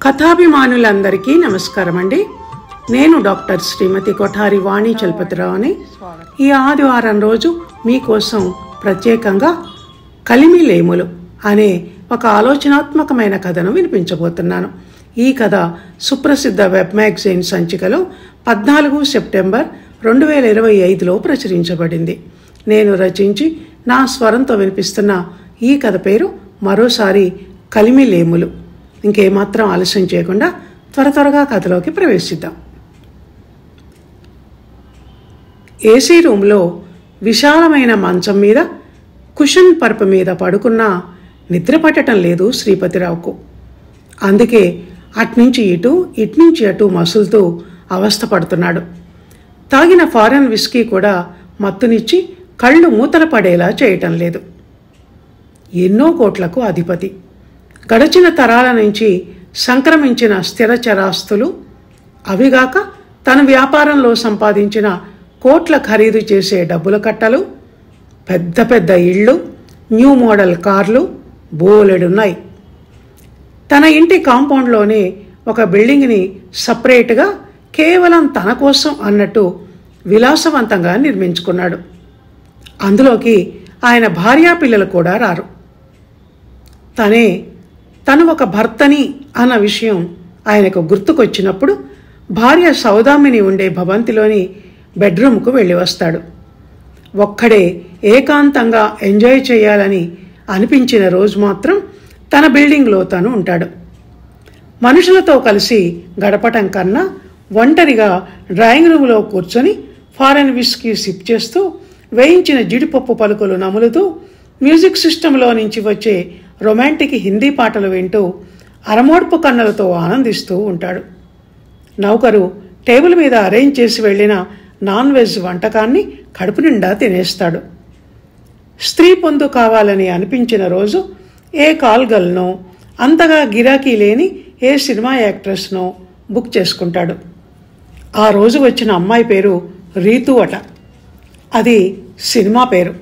కథాభిమానులందరికీ నమస్కారం అండి. నేను డాక్టర్ శ్రీమతి కొఠారి వాణి చలపతిరావుని ఈ ఆదివారం రోజు మీకోసం ప్రత్యేకంగా కలిమిలేములు అనే ఒక ఆలోచనాత్మకమైన కథను వినిపించబోతున్నాను. ఈ కథ సుప్రసిద్ధ వెబ్ మ్యాగజైన్ సంచికలో 14 సెప్టెంబర్ 2025లో ప్రచురించబడింది. నేను రచించి నా స్వరంతో వినిపిస్తున్న ఈ కథ పేరు మరోసారి కలిమిలేములు. ఇంకేమాత్రం ఆలస్యం చేయకుండా త్వరగా కథలోకి ప్రవేశిద్దాం. ఏసీ రూమ్లో విశాలమైన మంచం మీద కుషన్ పరుపు మీద పడుకున్నా నిద్ర పట్టడం లేదు శ్రీపతిరావుకు. అందుకే అట్నుంచి ఇట్నుంచి అటు మసులుతూ అవస్థపడుతున్నాడు. తాగిన ఫారెన్ విస్కీ కూడా మత్తునిచ్చి కళ్ళు మూతల పడేలా చేయటం లేదు. ఎన్నో కోట్లకు అధిపతి, గడచిన తరాల నుంచి సంక్రమించిన స్థిర చరాస్తులు, అవిగాక తన వ్యాపారంలో సంపాదించిన కోట్ల ఖరీదు చేసే డబ్బుల కట్టలు, పెద్ద పెద్ద ఇళ్ళు, న్యూ మోడల్ కార్లు బోలెడున్నాయి. తన ఇంటి కాంపౌండ్లోనే ఒక బిల్డింగ్ని సపరేట్గా కేవలం తన కోసం అన్నట్టు విలాసవంతంగా నిర్మించుకున్నాడు. అందులోకి ఆయన భార్యాపిల్లలు కూడా రారు. తను ఒక భర్తని అన్న విషయం ఆయనకు గుర్తుకొచ్చినప్పుడు భార్య సౌదామిని ఉండే భవంతిలోని బెడ్రూమ్కు వెళ్ళి వస్తాడు. ఒక్కడే ఏకాంతంగా ఎంజాయ్ చేయాలని అనిపించిన రోజు మాత్రం తన బిల్డింగ్లో తను ఉంటాడు. మనుషులతో కలిసి గడపటం కన్నా ఒంటరిగా డ్రాయింగ్ రూమ్లో కూర్చొని ఫారెన్ విస్కీ సిప్ చేస్తూ వేయించిన జీడిపప్పు పలుకులు నములుతూ మ్యూజిక్ సిస్టంలో నుంచి వచ్చే రొమాంటిక్ హిందీ పాటలు వింటూ అరమోడ్పు కన్నులతో ఆనందిస్తూ ఉంటాడు. నౌకరు టేబుల్ మీద అరేంజ్ చేసి వెళ్ళిన నాన్ వెజ్ వంటకాన్ని కడుపు నిండా తినేస్తాడు. స్త్రీ పొందు కావాలని అనిపించిన రోజు ఏ కాల్ గర్ల్నో, అంతగా గిరాకీ లేని ఏ సినిమా యాక్ట్రెస్నో బుక్ చేసుకుంటాడు. ఆ రోజు వచ్చిన అమ్మాయి పేరు రీతు అట. అది సినిమా పేరు.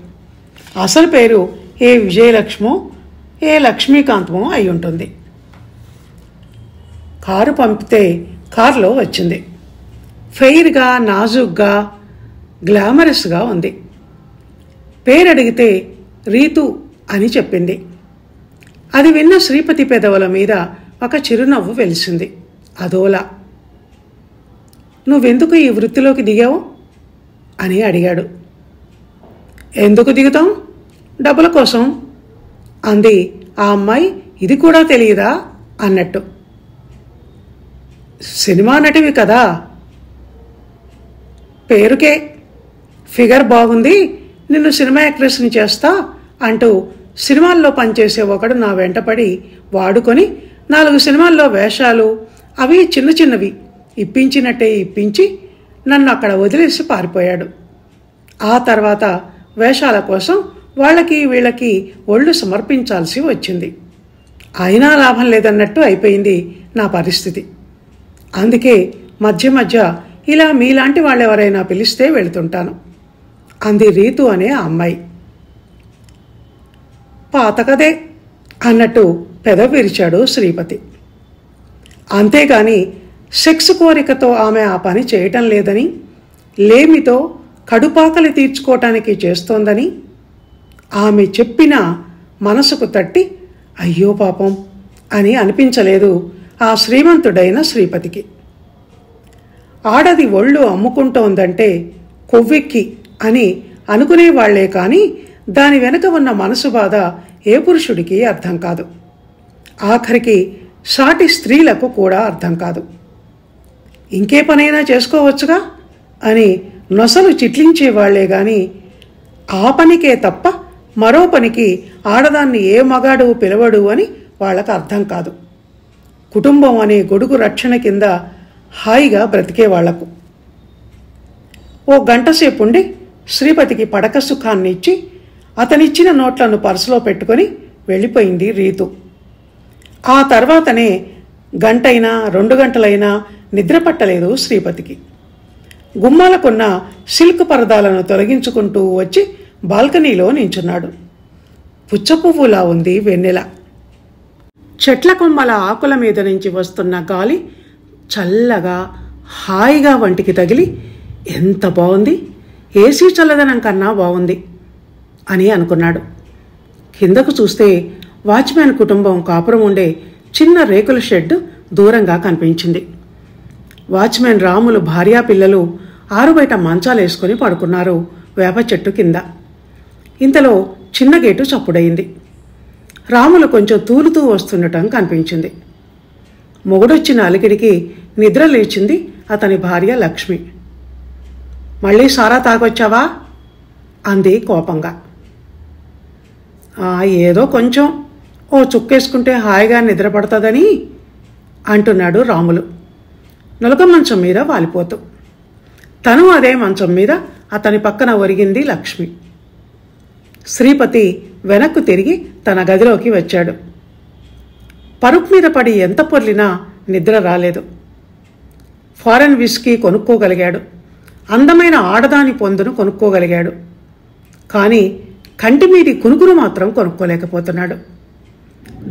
అసలు పేరు ఏ విజయలక్ష్మో ఏ లక్ష్మీకాంతమో అయి ఉంటుంది. కారు పంపితే కారులో వచ్చింది. ఫెయిర్గా, నాజుగ్గా, గ్లామరస్గా ఉంది. పేరు అడిగితే రీతు అని చెప్పింది. అది విన్న శ్రీపతి పెదవుల మీద ఒక చిరునవ్వు వెలిసింది. అదోలా. నువ్వెందుకు ఈ వృత్తిలోకి దిగావు అని అడిగాడు. ఎందుకు దిగుతాం? డబ్బుల కోసం అంది ఆ అమ్మాయి. ఇది కూడా తెలియదా అన్నట్టు. సినిమా నటివి కదా, పేరుకే. ఫిగర్ బాగుంది, నిన్ను సినిమా యాక్ట్రెస్ని చేస్తా అంటూ సినిమాల్లో పనిచేసే ఒకడు నా వెంటపడి వాడుకొని 4 సినిమాల్లో వేషాలు, అవి చిన్న చిన్నవి ఇప్పించినట్టే ఇప్పించి నన్ను అక్కడ వదిలేసి పారిపోయాడు. ఆ తర్వాత వేషాల కోసం వాళ్ళకి వీళ్ళకి ఒళ్ళు సమర్పించాల్సి వచ్చింది. అయినా లాభం లేదన్నట్టు అయిపోయింది నా పరిస్థితి. అందుకే మధ్య మధ్య ఇలా మీలాంటి వాళ్ళెవరైనా పిలిస్తే వెళుతుంటాను అంది రీతు అనే ఆ అమ్మాయి. పాతకదే అన్నట్టు పెదవి విరిచాడు శ్రీపతి. అంతేగాని సెక్స్ కోరికతో ఆమె ఆ పని చేయటం లేదని, లేమితో కడుపాకలి తీర్చుకోవటానికి చేస్తోందని ఆమె చెప్పిన మనసుకు తట్టి అయ్యో పాపం అని అనిపించలేదు ఆ శ్రీమంతుడైన శ్రీపతికి. ఆడది ఒళ్ళు అమ్ముకుంటోందంటే కొవ్వెక్కి అని అనుకునేవాళ్లే కానీ దాని వెనుక ఉన్న మనసు బాధ ఏ పురుషుడికి అర్థం కాదు. ఆఖరికి సాటి స్త్రీలకు కూడా అర్థం కాదు. ఇంకే పనైనా చేసుకోవచ్చుగా అని నొసలు చిట్లించేవాళ్లే గాని ఆ పనికే తప్ప మరో పనికి ఆడదాన్ని ఏ మగాడు పిలవడు అని వాళ్ళకు అర్థం కాదు. కుటుంబం అనే గొడుగు రక్షణ కింద హాయిగా బ్రతికేవాళ్లకు. ఓ గంటసేపు ఉండి శ్రీపతికి పడక సుఖాన్ని ఇచ్చి అతనిచ్చిన నోట్లను పర్సులో పెట్టుకొని వెళ్ళిపోయింది రీతు. ఆ తర్వాతనే గంటైనా 2 గంటలైనా నిద్ర పట్టలేదు శ్రీపతికి. గుమ్మాలకున్న సిల్క్ పరదాలను తొలగించుకుంటూ వచ్చి బాల్కనీలో నించున్నాడు. పుచ్చపువ్వులా ఉంది వెన్నెల. చెట్ల కొమ్మల ఆకుల మీద నుంచి వస్తున్న గాలి చల్లగా హాయిగా వంటికి తగిలి ఎంత బాగుంది, ఏసీ చల్లదనం కన్నా బాగుంది అని అనుకున్నాడు. కిందకు చూస్తే వాచ్మ్యాన్ కుటుంబం కాపురం ఉండే చిన్న రేకుల షెడ్ దూరంగా కనిపించింది. వాచ్మ్యాన్ రాములు భార్యా పిల్లలు ఆరుబయట మంచాలేసుకుని పడుకున్నారు వేప చెట్టు కింద. ఇంతలో చిన్న గేటు చప్పుడయింది. రాములు కొంచెం తూలుతూ వస్తుండటం కనిపించింది. మొగుడొచ్చిన అలికిడికి నిద్ర లేచింది అతని భార్య లక్ష్మి. మళ్ళీ సారా తాగొచ్చావా అంది కోపంగా. ఏదో కొంచెం, ఓ చుక్కేసుకుంటే హాయిగా నిద్రపడుతుందని అంటున్నాడు రాములు నులక మంచం మీద వాలిపోతూ. తను అదే మంచం మీద అతని పక్కన ఒరిగింది లక్ష్మి. శ్రీపతి వెనక్కు తిరిగి తన గదిలోకి వచ్చాడు. పరుపు మీద పడి ఎంత పొర్లినా నిద్ర రాలేదు. ఫారెన్ విస్కీ కొనుక్కోగలిగాడు, అందమైన ఆడదాని పొందును కొనుక్కోగలిగాడు. కానీ కంటిమీది కునుకును మాత్రం కొనుక్కోలేకపోతున్నాడు.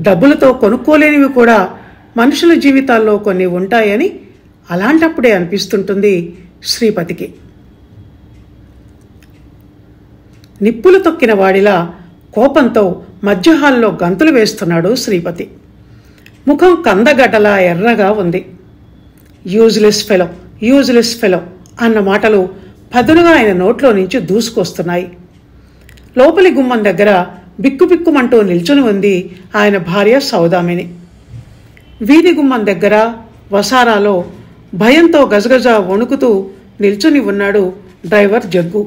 డబ్బులతో కొనుక్కోలేనివి కూడా మనుషుల జీవితాల్లో కొన్ని ఉంటాయని అలాంటప్పుడే అనిపిస్తుంటుంది శ్రీపతికి. నిప్పులు తొక్కిన వాడిలా కోపంతో మధ్యహాల్లో గంతులు వేస్తున్నాడు శ్రీపతి. ముఖం కందగడ్డలా ఎర్రగా ఉంది. యూజ్లెస్ ఫెలో, యూజ్లెస్ ఫెలో అన్న మాటలు పదునుగా ఆయన నోట్లో నుంచి దూసుకొస్తున్నాయి. లోపలి గుమ్మం దగ్గర బిక్కుబిక్కుమంటూ నిల్చుని ఉంది ఆయన భార్య సౌదామిని. వీధి గుమ్మం దగ్గర వసారాలో భయంతో గజగజ వణుకుతూ నిల్చుని ఉన్నాడు డ్రైవర్ జగ్గు.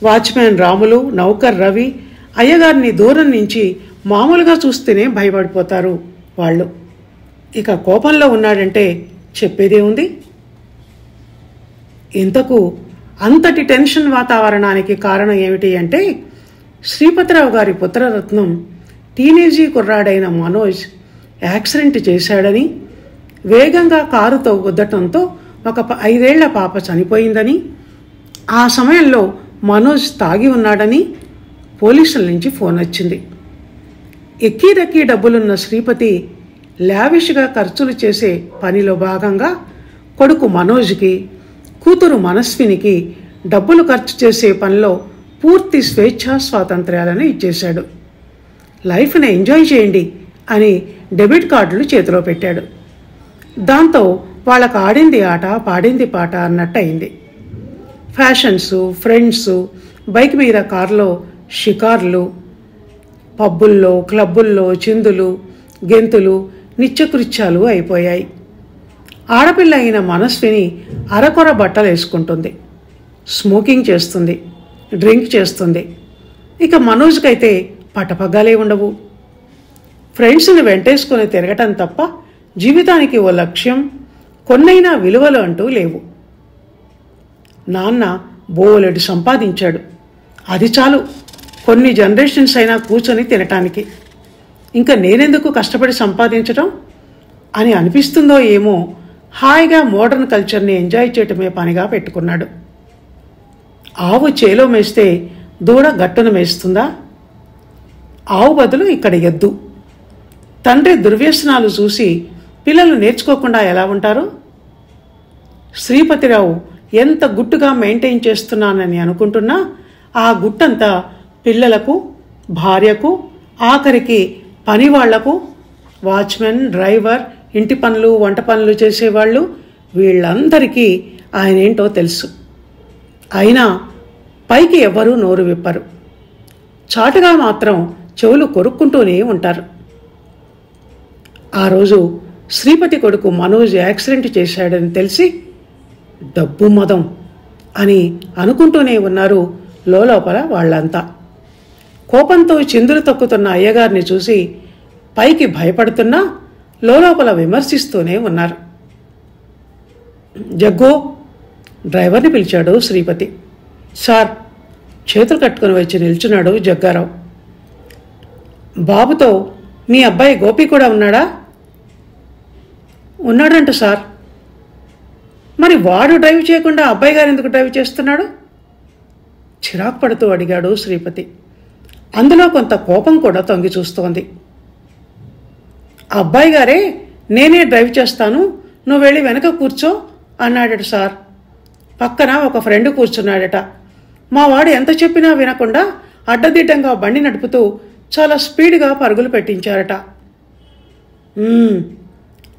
వాచ్మ్యాన్ రాములు, నౌకర్ రవి అయ్యగారిని దూరం నుంచి మామూలుగా చూస్తేనే భయపడిపోతారు వాళ్ళు. ఇక కోపంలో ఉన్నాడంటే చెప్పేదే ఉంది. ఇంతకు అంతటి టెన్షన్ వాతావరణానికి కారణం ఏమిటి అంటే శ్రీపతిరావు గారి పుత్రరత్నం టీనేజీ కుర్రాడైన మనోజ్ యాక్సిడెంట్ చేశాడని, వేగంగా కారుతో గుద్దటంతో ఒక 5 ఏళ్ల పాప చనిపోయిందని, ఆ సమయంలో మనోజ్ తాగి ఉన్నాడని పోలీసుల నుంచి ఫోన్ వచ్చింది. ఎక్కీదక్కీ డబ్బులున్న శ్రీపతి లావిష్గా ఖర్చులు చేసే పనిలో భాగంగా కొడుకు మనోజ్కి, కూతురు మనస్వినికి డబ్బులు ఖర్చు చేసే పనిలో పూర్తి స్వేచ్ఛా స్వాతంత్ర్యాలను ఇచ్చేశాడు. లైఫ్ని ఎంజాయ్ చేయండి అని డెబిట్ కార్డులు చేతిలో పెట్టాడు. దాంతో వాళ్ళకు ఆడింది ఆట, పాడింది పాట అన్నట్టు అయింది. ఫ్యాషన్స్, ఫ్రెండ్స్, బైక్ మీద కారులో షికార్లు, పబ్బుల్లో క్లబ్బుల్లో చిందులు, గెంతులు, నిత్యకృత్యాలు అయిపోయాయి. ఆడపిల్ల అయిన మనస్విని అరకొర బట్టలు వేసుకుంటుంది, స్మోకింగ్ చేస్తుంది, డ్రింక్ చేస్తుంది. ఇక మనోజ్కైతే పటపగ్గాలే ఉండవు. ఫ్రెండ్స్ని వెంటేసుకుని తిరగటం తప్ప జీవితానికి ఓ లక్ష్యం, కొన్నైనా విలువలు అంటూ లేవు. నాన్న బోలెడు సంపాదించాడు, అది చాలు కొన్ని జనరేషన్స్ అయినా కూర్చొని తినటానికి. ఇంకా నేనెందుకు కష్టపడి సంపాదించటం అని అనిపిస్తుందో ఏమో, హాయిగా మోడర్న్ కల్చర్ని ఎంజాయ్ చేయటమే పనిగా పెట్టుకున్నాడు. ఆవు చేలో మేస్తే దూడ గట్టున మేస్తుందా? ఆవు బదులు ఇక్కడ ఎద్దు. తండ్రి దుర్వ్యసనాలు చూసి పిల్లలు నేర్చుకోకుండా ఎలా ఉంటారు? శ్రీపతిరావు ఎంత గుట్టుగా మెయింటైన్ చేస్తున్నానని అనుకుంటున్నా ఆ గుట్టంతా పిల్లలకు, భార్యకు, ఆఖరికి పనివాళ్లకు, వాచ్మెన్, డ్రైవర్, ఇంటి పనులు, వంట పనులు చేసేవాళ్ళు, వీళ్ళందరికీ ఆయన ఏంటో తెలుసు. అయినా పైకి ఎవ్వరూ నోరు విప్పరు, చాటుగా మాత్రం చెవులు కొరుక్కుంటూనే ఉంటారు. ఆ రోజు శ్రీపతి కొడుకు మనోజ్ యాక్సిడెంట్ చేశాడని తెలిసి డబ్బు మదం అని అనుకుంటూనే ఉన్నారు లోపల వాళ్ళంతా. కోపంతో చిందులు తొక్కుతున్న అయ్యగారిని చూసి పైకి భయపడుతున్నా లోపల విమర్శిస్తూనే ఉన్నారు. జగ్గో, డ్రైవర్ని పిలిచాడు శ్రీపతి. సార్, చేతులు కట్టుకుని వచ్చి నిల్చున్నాడు జగ్గారావు. బాబుతో మీ అబ్బాయి గోపి కూడా ఉన్నాడా? ఉన్నాడంట సార్. మరి వాడు డ్రైవ్ చేయకుండా అబ్బాయి గారు ఎందుకు డ్రైవ్ చేస్తున్నాడు? చిరాకు పడుతూ అడిగాడు శ్రీపతి. అందులో కొంత కోపం కూడా తొంగి చూస్తోంది. అబ్బాయి గారే నేనే డ్రైవ్ చేస్తాను, నువ్వు వెళ్ళి వెనక కూర్చో అన్నాడట సార్. పక్కన ఒక ఫ్రెండ్ కూర్చున్నాడట. మా వాడు ఎంత చెప్పినా వినకుండా అడ్డదిడ్డంగా బండి నడుపుతూ చాలా స్పీడ్గా పరుగులు పెట్టించారట.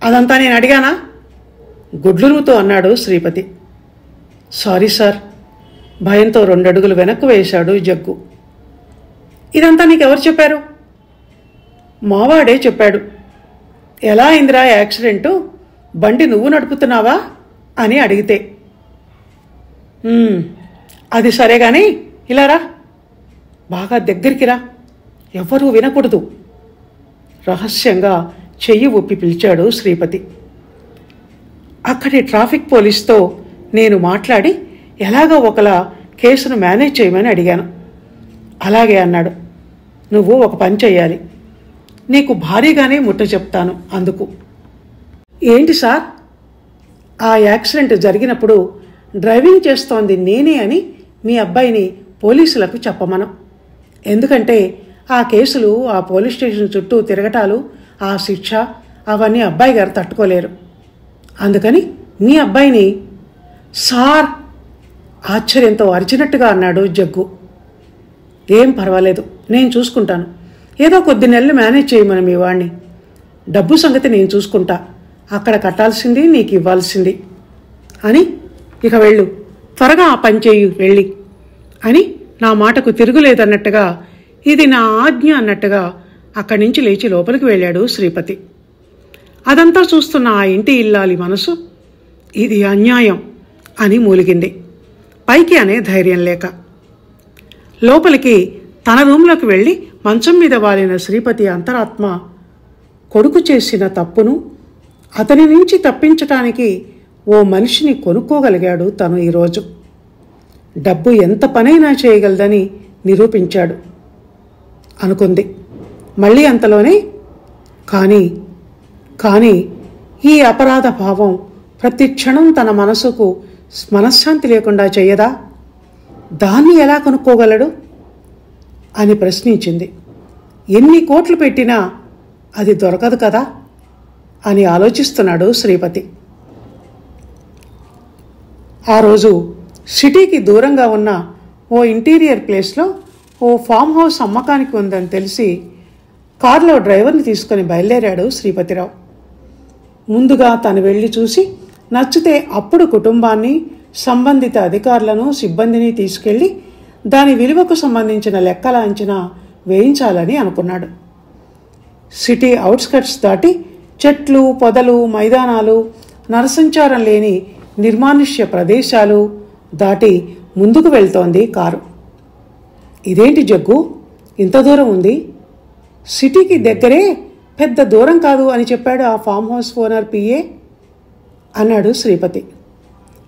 అదంతా నేను అడిగానా? గుడ్లురుముతూ అన్నాడు శ్రీపతి. Sorry sir. భయంతో 2 అడుగులు వెనక్కు వేశాడు జగ్గు. ఇదంతా నీకెవరు చెప్పారు? మావాడే చెప్పాడు. ఎలా అయిందిరా యాక్సిడెంటు? బండి నువ్వు నడుపుతున్నావా అని అడిగితే, అది సరే కానీ ఇలా రా, బాగా దగ్గరికి రా, ఎవ్వరూ వినకూడదు. రహస్యంగా చెయ్యి ఊపి పిలిచాడు శ్రీపతి. అక్కడి ట్రాఫిక్ పోలీస్తో నేను మాట్లాడి ఎలాగో ఒకలా కేసును మేనేజ్ చేయమని అడిగాను. అలాగే అన్నాడు. నువ్వు ఒక పని చెయ్యాలి. నీకు భారీగానే ముట్ట చెప్తాను. అందుకు. ఏంటి సార్? ఆ యాక్సిడెంట్ జరిగినప్పుడు డ్రైవింగ్ చేస్తోంది నేనే అని మీ అబ్బాయిని పోలీసులకు చెప్పమను. ఎందుకంటే ఆ కేసులు, ఆ పోలీస్ స్టేషన్ చుట్టూ తిరగటాలు, ఆ శిక్ష అవన్నీ అబ్బాయి గారు తట్టుకోలేరు. అందుకని మీ అబ్బాయిని. సార్ ఆశ్చర్యంతో అరిచినట్టుగా అన్నాడు జగ్గు. ఏం పర్వాలేదు, నేను చూసుకుంటాను. ఏదో కొద్ది నెలలు మేనేజ్ చేయమని మీ వాడిని. డబ్బు సంగతి నేను చూసుకుంటా. అక్కడ కట్టాల్సింది నీకు ఇవ్వాల్సింది అని. ఇక వెళ్ళు, త్వరగా ఆ పని చేయి వెళ్ళి అని నా మాటకు తిరుగులేదన్నట్టుగా, ఇది నా ఆజ్ఞ అన్నట్టుగా అక్కడి నుంచి లేచి లోపలికి వెళ్ళాడు శ్రీపతి. అదంతా చూస్తున్న ఆ ఇంటి ఇల్లాలి మనసు ఇది అన్యాయం అని మూలిగింది. పైకి అనే ధైర్యం లేక లోపలికి తన రూంలోకి వెళ్ళి మంచం మీద వాలిన శ్రీపతి అంతరాత్మ కొడుకు చేసిన తప్పును, అతని నుంచి తప్పించటానికి ఓ మనిషిని కొనుక్కోగలిగాడు తను ఈరోజు. డబ్బు ఎంత పనైనా చేయగలదని నిరూపించాడు అనుకుంది. మళ్ళీ అంతలోనే కానీ ఈ అపరాధ భావం ప్రతి క్షణం తన మనసుకు మనశ్శాంతి లేకుండా చేయదా? దాన్ని ఎలా కొనుక్కోగలడు అని ప్రశ్నించింది. ఎన్ని కోట్లు పెట్టినా అది దొరకదు కదా అని ఆలోచిస్తున్నాడు శ్రీపతి. ఆ రోజు సిటీకి దూరంగా ఉన్న ఓ ఇంటీరియర్ ప్లేస్లో ఓ ఫామ్ హౌస్ అమ్మకానికి ఉందని తెలిసి కారులో డ్రైవర్ని తీసుకుని బయలుదేరాడు శ్రీపతిరావు. ముందుగా తను వెళ్ళి చూసి నచ్చితే అప్పుడు కుటుంబాన్ని, సంబంధిత అధికారులను, సిబ్బందిని తీసుకెళ్లి దాని విలువకు సంబంధించిన లెక్కల అంచనా వేయించాలని అనుకున్నాడు. సిటీ అవుట్స్కట్స్ దాటి చెట్లు, పొదలు, మైదానాలు, నరసంచారం లేని నిర్మానుష్య ప్రదేశాలు దాటి ముందుకు వెళ్తోంది కారు. ఇదేంటి జగ్గు, ఇంత దూరం ఉంది? సిటీకి దగ్గరే, పెద్ద దూరం కాదు అని చెప్పాడు ఆ ఫామ్ హౌస్ ఓనర్ పిఏ అన్నాడు శ్రీపతి.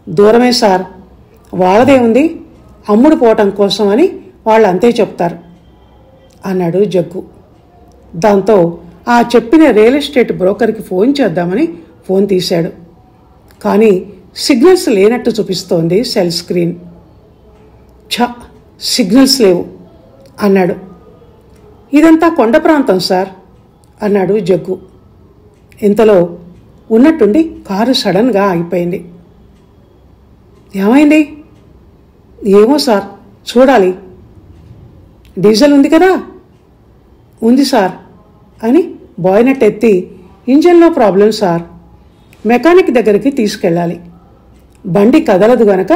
దూరమే సార్, వాళ్ళదే ఉంది, అమ్ముడు పోవటం కోసం అని వాళ్ళు అంతే చెప్తారు అన్నాడు జగ్గు. దాంతో ఆ చెప్పిన రియల్ ఎస్టేట్ బ్రోకర్కి ఫోన్ చేద్దామని ఫోన్ తీశాడు. కానీ సిగ్నల్స్ లేనట్టు చూపిస్తోంది సెల్ స్క్రీన్. సిగ్నల్స్ లేవు అన్నాడు. ఇదంతా కొండ ప్రాంతం సార్ అన్నాడు జగ్గు. ఇంతలో ఉన్నట్టుండి కారు సడన్గా ఆగిపోయింది. ఏమైంది? ఏమో సార్, చూడాలి. డీజిల్ ఉంది కదా? ఉంది సార్ అని బాయ్నెట్ ఎత్తి, ఇంజన్లో ప్రాబ్లం సార్, మెకానిక్ దగ్గరికి తీసుకెళ్ళాలి. బండి కదలదు గనక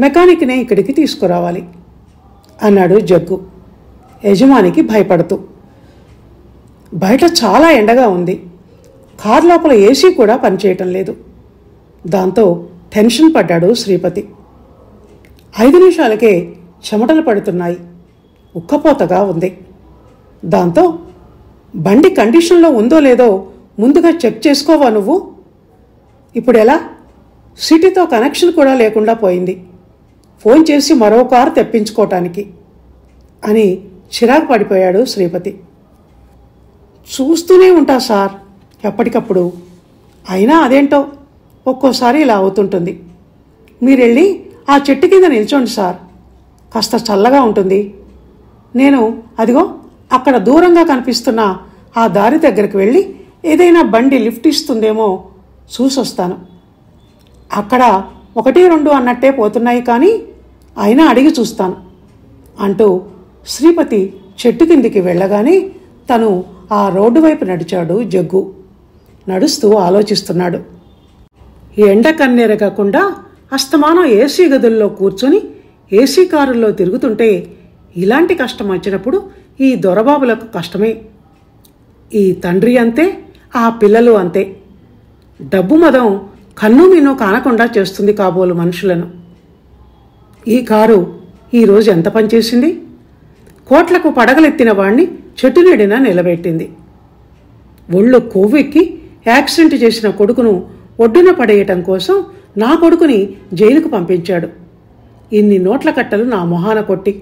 మెకానిక్నే ఇక్కడికి తీసుకురావాలి అన్నాడు జగ్గు యజమానికి భయపడుతూ. బయట చాలా ఎండగా ఉంది. కారు లోపల ఏసీ కూడా పనిచేయటం లేదు. దాంతో టెన్షన్ పడ్డాడు శ్రీపతి. 5 నిమిషాలకే చెమటలు పడుతున్నాయి. ఉక్కపోతగా ఉంది. దాంతో బండి కండిషన్లో ఉందో లేదో ముందుగా చెక్ చేసుకోవా నువ్వు? ఇప్పుడెలా? సిటీతో కనెక్షన్ కూడా లేకుండా పోయింది. ఫోన్ చేసి మరో కారు తెప్పించుకోవటానికి అని చిరాకు పడిపోయాడు శ్రీపతి. చూస్తూనే ఉంటా సార్ ఎప్పటికప్పుడు. అయినా అదేంటో ఒక్కోసారి ఇలా అవుతుంటుంది. మీరెళ్ళి ఆ చెట్టు కింద నిల్చోండి సార్, కాస్త చల్లగా ఉంటుంది. నేను అదిగో అక్కడ దూరంగా కనిపిస్తున్న ఆ దారి దగ్గరికి వెళ్ళి ఏదైనా బండి లిఫ్ట్ ఇస్తుందేమో చూసొస్తాను. అక్కడ 1, 2 అన్నట్టే పోతున్నాయి, కానీ అయినా అడిగి చూస్తాను అంటూ శ్రీపతి చెట్టు కిందికి వెళ్ళగానే తను ఆ రోడ్డు వైపు నడిచాడు జగ్గు. నడుస్తూ ఆలోచిస్తున్నాడు. ఎండ కన్నెరగకుండా అస్తమానం ఏసీ గదుల్లో కూర్చొని ఏసీ కారుల్లో తిరుగుతుంటే ఇలాంటి కష్టం వచ్చినప్పుడు ఈ దొరబాబులకు కష్టమే. ఈ తండ్రి అంతే, ఆ పిల్లలు అంతే. డబ్బు మదం కన్ను మిన్ను కానకుండా చేస్తుంది కాబోలు మనుషులను. ఈ కారు ఈరోజు ఎంత పనిచేసింది? కోట్లకు పడగలెత్తిన వాణ్ణి చెట్టు నీడిన నిలబెట్టింది. ఒళ్ళు కొవ్వెక్కి యాక్సిడెంట్ చేసిన కొడుకును ఒడ్డున పడేయటం కోసం నా కొడుకుని జైలుకు పంపించాడు. ఇన్ని నోట్ల కట్టలు నా మొహాన కొట్టి.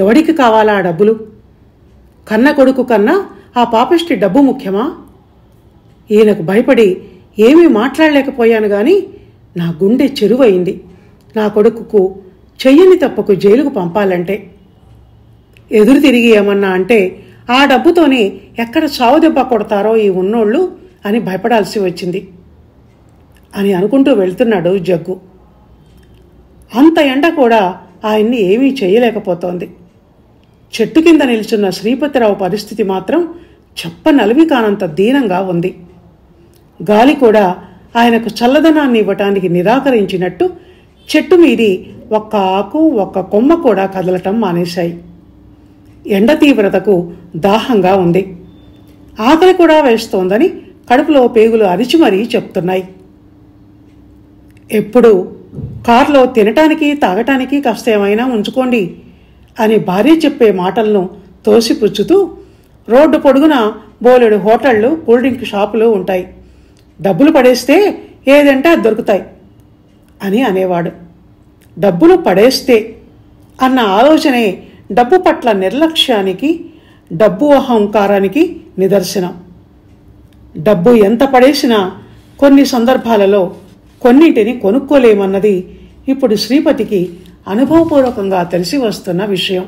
ఎవడికి కావాలా ఆ డబ్బులు? కన్న కొడుకు కన్నా ఆ పాపిష్టి డబ్బు ముఖ్యమా? ఈయనకు భయపడి ఏమీ మాట్లాడలేకపోయాను, గాని నా గుండె చెరువయింది నా కొడుకుకు చెయ్యని తప్పకు జైలుకు పంపాలంటే. ఎదురు తిరిగి ఏమన్నా అంటే ఆ డబ్బుతోనే ఎక్కడ చావు దెబ్బ కొడతారో ఈ ఉన్నోళ్ళు అని భయపడాల్సి వచ్చింది అని అనుకుంటూ వెళ్తున్నాడు జగ్గు. అంత ఎండ కూడా ఆయన్ని ఏమీ చేయలేకపోతోంది. చెట్టు కింద నిల్చున్న శ్రీపతిరావు పరిస్థితి మాత్రం చెప్పనలివి కానంత దీనంగా ఉంది. గాలి కూడా ఆయనకు చల్లదనాన్ని ఇవ్వటానికి నిరాకరించినట్టు చెట్టు మీది ఒక్క ఆకు ఒక్క కొమ్మ కూడా కదలటం మానేశాయి. ఎండ తీవ్రతకు దాహంగా ఉంది. ఆకలి కూడా వేస్తోందని కడుపులో పేగులు అరిచి మరీ చెప్తున్నాయి. ఎప్పుడు కారులో తినటానికి తాగటానికి కాస్త ఏమైనా ఉంచుకోండి అని భార్య చెప్పే మాటలను తోసిపుచ్చుతూ రోడ్డు పొడుగున బోలెడు హోటళ్లు, కూల్ డ్రింక్ షాపులు ఉంటాయి. డబ్బులు పడేస్తే ఏదంటే అది దొరుకుతాయి అని అనేవాడు. డబ్బులు పడేస్తే అన్న ఆలోచనే డబ్బు పట్ల నిర్లక్ష్యానికి, డబ్బు అహంకారానికి నిదర్శనం. డబ్బు ఎంత పడేసినా కొన్ని సందర్భాలలో కొన్నింటిని కొనుక్కోలేమన్నది ఇప్పుడు శ్రీపతికి అనుభవపూర్వకంగా తెలిసి వస్తున్న విషయం.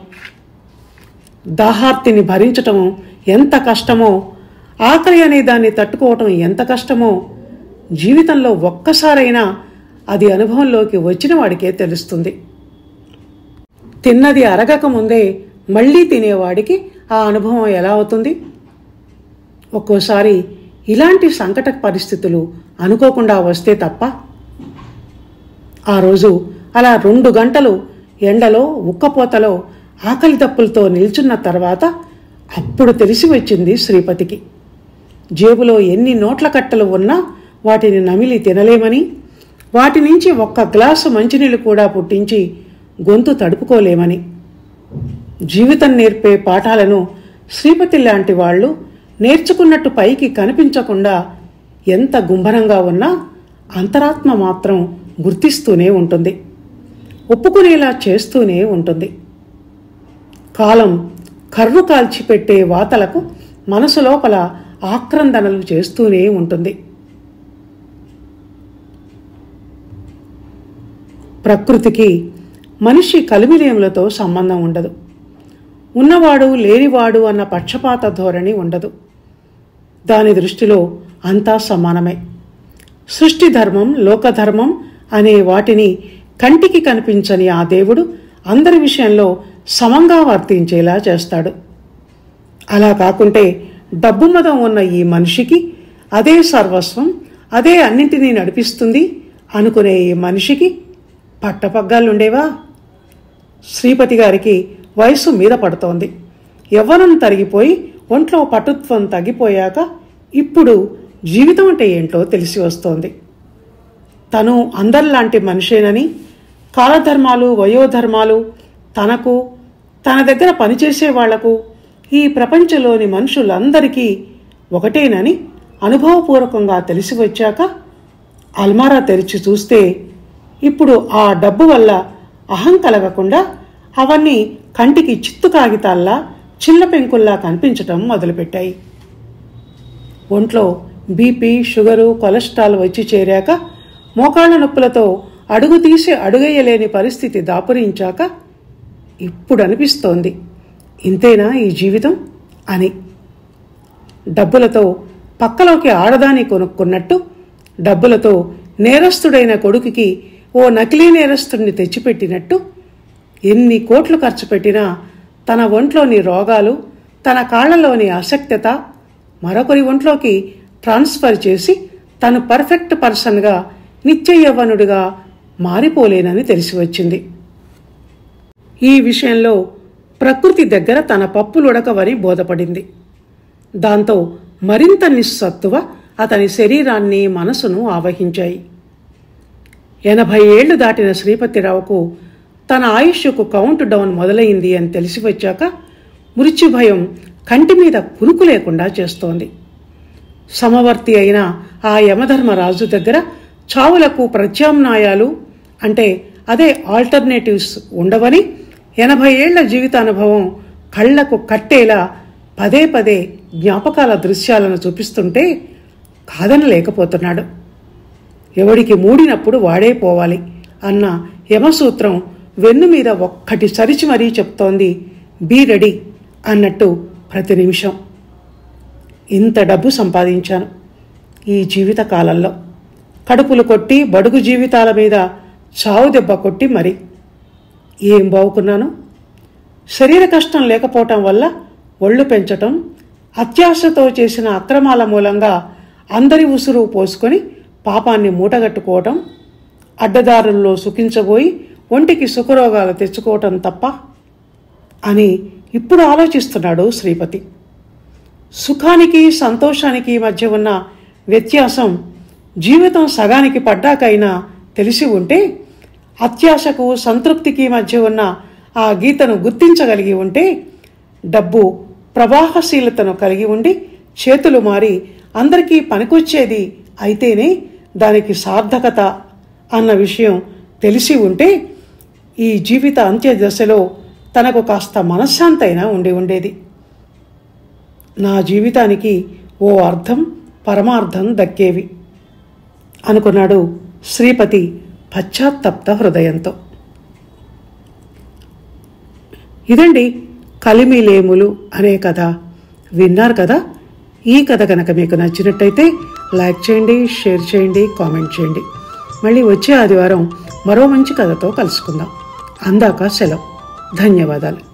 దాహార్తిని భరించటం ఎంత కష్టమో, ఆకలి అనే దాన్ని తట్టుకోవటం ఎంత కష్టమో జీవితంలో ఒక్కసారైనా అది అనుభవంలోకి వచ్చిన వాడికే తెలుస్తుంది. తిన్నది అరగక ముందే మళ్లీ తినేవాడికి ఆ అనుభవం ఎలా అవుతుంది? ఒక్కోసారి ఇలాంటి సంకట పరిస్థితులు అనుకోకుండా వస్తే తప్ప. ఆ రోజు అలా 2 గంటలు ఎండలో ఉక్కపోతలో ఆకలి దప్పులతో నిల్చున్న తర్వాత అప్పుడు తెలిసి వచ్చింది శ్రీపతికి. జేబులో ఎన్ని నోట్ల కట్టలు ఉన్నా వాటిని నమిలి తినలేమని, వాటి నుంచి ఒక్క గ్లాసు మంచినీళ్ళు కూడా పుట్టించి గొంతు తడుపుకోలేమని. జీవితం నేర్పే పాఠాలను శ్రీపతి లాంటి వాళ్ళు నేర్చుకున్నట్టు పైకి కనిపించకుండా ఎంత గుంభనంగా ఉన్నా అంతరాత్మ మాత్రం గుర్తిస్తూనే ఉంటుంది, ఒప్పుకునేలా చేస్తూనే ఉంటుంది. కాలం కర్రు కాల్చిపెట్టే వాతలకు మనసు లోపల ఆక్రందనలు చేస్తూనే ఉంటుంది. ప్రకృతికి మనిషి కలిమిలేములతో సంబంధం ఉండదు. ఉన్నవాడు లేనివాడు అన్న పక్షపాత ధోరణి ఉండదు. దాని దృష్టిలో అంతా సమానమే. సృష్టి ధర్మం, లోకధర్మం అనే వాటిని కంటికి కనిపించని ఆ దేవుడు అందరి విషయంలో సమంగా వర్తించేలా చేస్తాడు. అలా కాకుంటే డబ్బు మదం ఉన్న ఈ మనిషికి అదే సర్వస్వం, అదే అన్నింటినీ నడిపిస్తుంది అనుకునే ఈ మనిషికి పట్టపగ్గాలుండేవా? శ్రీపతి గారికి వయసు మీద పడుతోంది. యవ్వనం తరిగిపోయి ఒంట్లో పటుత్వం తగ్గిపోయాక ఇప్పుడు జీవితం అంటే ఏంటో తెలిసి వస్తోంది. తను అందరిలాంటి మనిషేనని, కాలధర్మాలు, వయోధర్మాలు తనకు, తన దగ్గర పనిచేసే వాళ్లకు, ఈ ప్రపంచంలోని మనుషులందరికీ ఒకటేనని అనుభవపూర్వకంగా తెలిసి వచ్చాక అల్మారా తెరిచి చూస్తే ఇప్పుడు ఆ డబ్బు వల్ల అహం కలగకుండా అవన్నీ కంటికి చిత్తు కాగితాల్లా, చిల్ల పెంకుల్లా కనిపించటం మొదలుపెట్టాయి. ఒంట్లో బీపీ, షుగరు, కొలెస్ట్రాల్ వచ్చి చేరాక, మోకాళ్ల నొప్పులతో అడుగు తీసి అడుగేయలేని పరిస్థితి దాపురించాక ఇప్పుడు అనిపిస్తోంది, ఇంతేనా ఈ జీవితం అని. డబ్బులతో పక్కలోకి ఆడదాని కొనుక్కున్నట్టు డబ్బులతో నేరస్తుడైన కొడుకుకి ఓ నకిలీ నేరస్తుడిని తెచ్చిపెట్టినట్టు ఎన్ని కోట్లు ఖర్చు పెట్టినా తన ఒంట్లోని రోగాలు, తన కాళ్లలోని అశక్తత మరొకరి ఒంట్లోకి ట్రాన్స్ఫర్ చేసి తను పర్ఫెక్ట్ పర్సన్గా, నిత్య యవ్వనుడిగా మారిపోలేనని తెలిసి వచ్చింది. ఈ విషయంలో ప్రకృతి దగ్గర తన పప్పులుడకవని బోధపడింది. దాంతో మరింత నిస్సత్తువ అతని శరీరాన్ని, మనసును ఆవహించాయి. 80 ఏళ్లు దాటిన శ్రీపతిరావుకు తన ఆయుష్కు కౌంట్ డౌన్ మొదలైంది అని తెలిసి వచ్చాక మృత్యుభయం కంటి మీద కునుకు లేకుండా చేస్తోంది. సమవర్తి అయిన ఆ యమధర్మరాజు దగ్గర చావులకు ప్రత్యామ్నాయాలు అంటే అదే ఆల్టర్నేటివ్స్ ఉండవని 80 ఏళ్ల జీవితానుభవం కళ్లకు కట్టేలా పదే పదే జ్ఞాపకాల దృశ్యాలను చూపిస్తుంటే కాదనలేకపోతున్నాడు. ఎవడికి మూడినప్పుడు వాడే పోవాలి అన్న యమసూత్రం వెన్ను మీద ఒక్కటి సరిచి మరీ చెప్తోంది. బీ రెడీ అన్నట్టు ప్రతి నిమిషం. ఇంత డబ్బు సంపాదించాను ఈ జీవిత కాలంలో. కడుపులు కొట్టి బడుగు జీవితాల మీద చావు దెబ్బ కొట్టి మరి ఏం బావుకున్నాను. శరీర కష్టం లేకపోవటం వల్ల ఒళ్ళు పెంచటం, అత్యాశతో చేసిన అక్రమాల మూలంగా అందరి ఉసురు పోసుకొని పాపాన్ని మూటగట్టుకోవటం, అడ్డదారుల్లో సుఖించబోయి ఒంటికి సుఖరోగాలు తెచ్చుకోవటం తప్ప అని ఇప్పుడు ఆలోచిస్తున్నాడు శ్రీపతి. సుఖానికి సంతోషానికి మధ్య ఉన్న వ్యత్యాసం జీవితం సగానికి పడ్డాకైనా తెలిసి ఉంటే, అత్యాశకు సంతృప్తికి మధ్య ఉన్న ఆ గీతను గుర్తించగలిగి ఉంటే, డబ్బు ప్రవాహశీలతను కలిగి ఉండి చేతులు మారి అందరికీ పనికొచ్చేది అయితేనే దానికి సార్థకత అన్న విషయం తెలిసి ఉంటే ఈ జీవిత అంత్య దశలో తనకు కాస్త మనశ్శాంతైనా ఉండి ఉండేది. నా జీవితానికి ఓ అర్థం, పరమార్థం దక్కేవి అనుకున్నాడు శ్రీపతి పశ్చాత్తప్త హృదయంతో. ఇదండి కలిమిలేములు అనే కథ. విన్నారు కదా. ఈ కథ కనుక మీకు నచ్చినట్టయితే లైక్ చేయండి, షేర్ చేయండి, కామెంట్ చేయండి. మళ్ళీ వచ్చే ఆదివారం మరో మంచి కథతో కలుసుకుందాం. అందాక సెలవు. ధన్యవాదాలు.